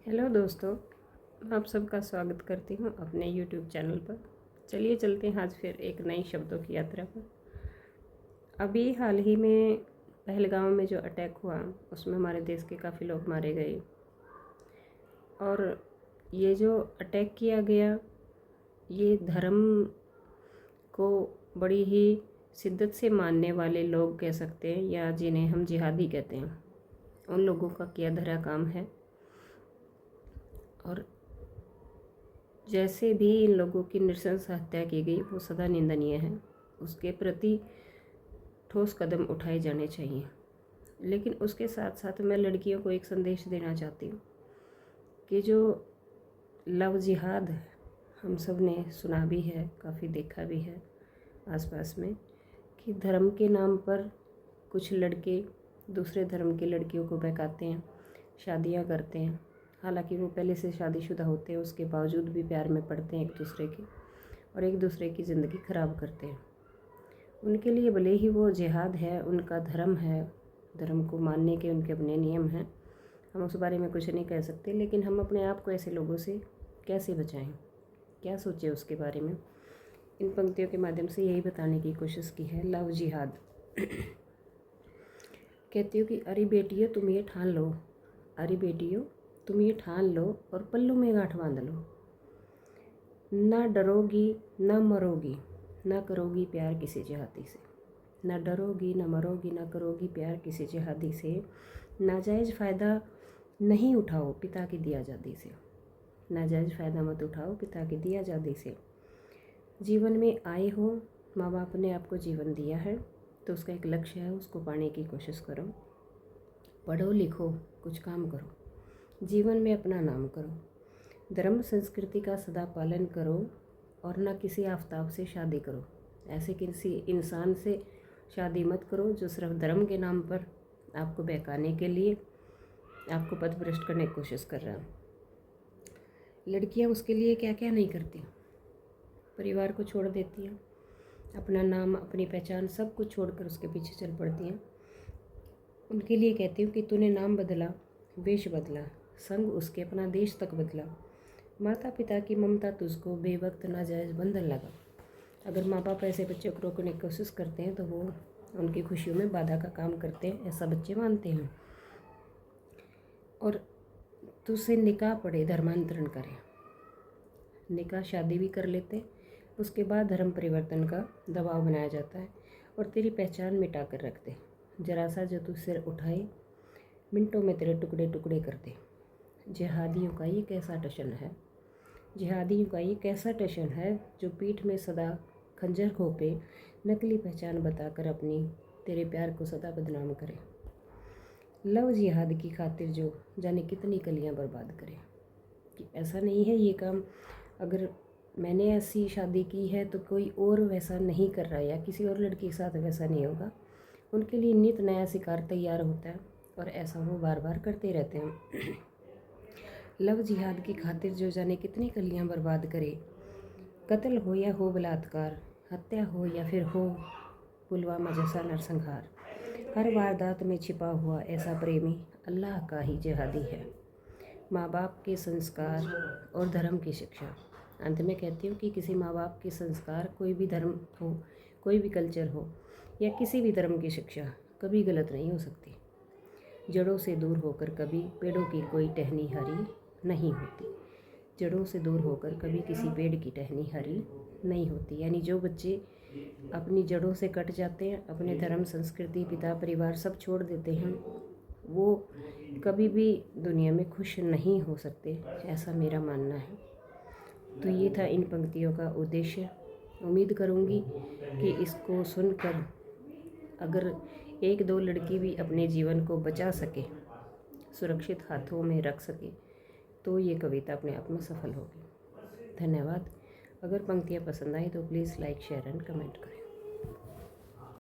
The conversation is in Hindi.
हेलो दोस्तों, आप सबका स्वागत करती हूँ अपने यूट्यूब चैनल पर। चलिए चलते हैं आज फिर एक नई शब्दों की यात्रा पर। अभी हाल ही में पहलगाम में जो अटैक हुआ उसमें हमारे देश के काफ़ी लोग मारे गए। और ये जो अटैक किया गया ये धर्म को बड़ी ही शिद्दत से मानने वाले लोग कह सकते हैं, या जिन्हें हम जिहादी कहते हैं, उन लोगों का किया धरा काम है। और जैसे भी इन लोगों की नृशंस हत्या की गई वो सदा निंदनीय है। उसके प्रति ठोस कदम उठाए जाने चाहिए। लेकिन उसके साथ साथ मैं लड़कियों को एक संदेश देना चाहती हूँ कि जो लव जिहाद हम सब ने सुना भी है, काफ़ी देखा भी है आसपास में, कि धर्म के नाम पर कुछ लड़के दूसरे धर्म की लड़कियों को बहकाते हैं, शादियाँ करते हैं। हालांकि वो पहले से शादीशुदा होते हैं, उसके बावजूद भी प्यार में पड़ते हैं एक दूसरे के, और एक दूसरे की ज़िंदगी ख़राब करते हैं। उनके लिए भले ही वो जिहाद है, उनका धर्म है, धर्म को मानने के उनके अपने नियम हैं, हम उस बारे में कुछ नहीं कह सकते। लेकिन हम अपने आप को ऐसे लोगों से कैसे बचाएं, क्या सोचें उसके बारे में, इन पंक्तियों के माध्यम से यही बताने की कोशिश की है। लव जिहाद कहती हूँ कि अरे बेटियों तुम ये ठान लो, अरे बेटियों तुम ये ठान लो और पल्लू में गांठ बांध लो। ना डरोगी ना मरोगी, ना करोगी प्यार किसी जिहादी से। ना डरोगी ना मरोगी, ना करोगी प्यार किसी जिहादी से। नाजायज़ फ़ायदा नहीं उठाओ पिता की दी आज़ादी से। नाजायज़ फ़ायदा मत उठाओ पिता की दी आज़ादी से। जीवन में आए हो, माँ बाप ने आपको जीवन दिया है तो उसका एक लक्ष्य है, उसको पाने की कोशिश करो। पढ़ो लिखो, कुछ काम करो, जीवन में अपना नाम करो। धर्म संस्कृति का सदा पालन करो और ना किसी आफताब से शादी करो। ऐसे किसी इंसान से शादी मत करो जो सिर्फ धर्म के नाम पर आपको बहकाने के लिए आपको पथभ्रष्ट करने की कोशिश कर रहा है। लड़कियां उसके लिए क्या क्या नहीं करती, परिवार को छोड़ देती हैं, अपना नाम अपनी पहचान सब कुछ छोड़कर उसके पीछे चल पड़ती हैं। उनके लिए कहती हूँ कि तूने नाम बदला, वेश बदला, संग उसके अपना देश तक बदला। माता पिता की ममता तुझको बेवक्त नाजायज़ बंधन लगा। अगर माँ बाप ऐसे बच्चों को रोकने की कोशिश करते हैं तो वो उनकी खुशियों में बाधा का काम करते हैं, ऐसा बच्चे मानते हैं। और तुझसे निकाह पढ़े, धर्मांतरण करें, निकाह शादी भी कर लेते, उसके बाद धर्म परिवर्तन का दबाव बनाया जाता है और तेरी पहचान मिटा कर रख दे। जरा सा जो तू सिर उठाए मिनटों में तेरे टुकड़े टुकड़े कर दे। जिहादियों का ये कैसा टशन है, जिहादियों का ये कैसा टशन है जो पीठ में सदा खंजर घोंपे, नकली पहचान बताकर अपनी तेरे प्यार को सदा बदनाम करे। लव जिहाद की खातिर जो जाने कितनी कलियां बर्बाद करे। कि ऐसा नहीं है ये काम, अगर मैंने ऐसी शादी की है तो कोई और वैसा नहीं कर रहा है या किसी और लड़की के साथ वैसा नहीं होगा। उनके लिए नित नया शिकार तैयार होता है और ऐसा वो बार बार करते रहते हैं। लव जिहाद की खातिर जो जाने कितनी कलियां बर्बाद करे। कत्ल हो या हो बलात्कार, हत्या हो या फिर हो पुलवामा जैसा नरसंहार, हर वारदात में छिपा हुआ ऐसा प्रेमी अल्लाह का ही जिहादी है। माँ बाप के संस्कार और धर्म की शिक्षा। अंत में कहती हूँ कि किसी माँ बाप के संस्कार, कोई भी धर्म हो, कोई भी कल्चर हो या किसी भी धर्म की शिक्षा कभी गलत नहीं हो सकती। जड़ों से दूर होकर कभी पेड़ों की कोई टहनी हरी नहीं होती। जड़ों से दूर होकर कभी किसी पेड़ की टहनी हरी नहीं होती। यानी जो बच्चे अपनी जड़ों से कट जाते हैं, अपने धर्म संस्कृति पिता परिवार सब छोड़ देते हैं, वो कभी भी दुनिया में खुश नहीं हो सकते, ऐसा मेरा मानना है। तो ये था इन पंक्तियों का उद्देश्य। उम्मीद करूँगी कि इसको सुनकर अगर एक दो लड़की भी अपने जीवन को बचा सके, सुरक्षित हाथों में रख सके, तो ये कविता अपने आप में सफल होगी। धन्यवाद। अगर पंक्तियाँ पसंद आई तो please like share and comment करें।